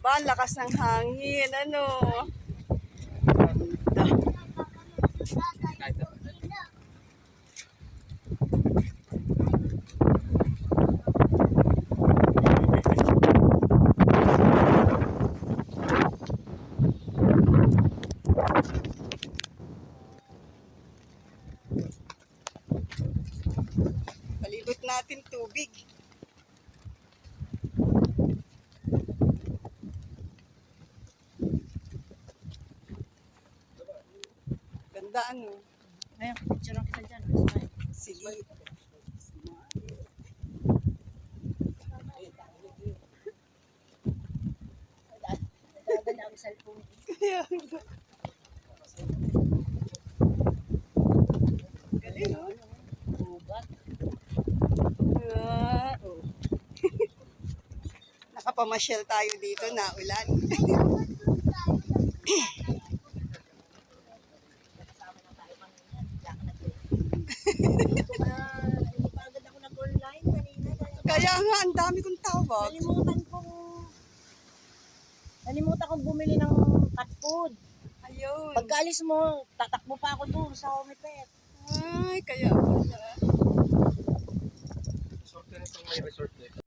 Ba, lakas ng hangin, ano. Ganda. Palibot natin tubig. Ganda, ano. Ayun, picture lang kita dyan. Sige. Gaganda ang cellphone. Galing, oh. Ubat. Oh. Nakapamasyal tayo dito na ulan. Pagod ako nag-online kanina. Kaya nga, ang dami kong tawag. Nalimutan kong bumili ng cat food. Ayun. Pagkaalis mo, tatakbo pa ako doon sa Omepet. Ay, kaya pala. Resort na itong may resort dito.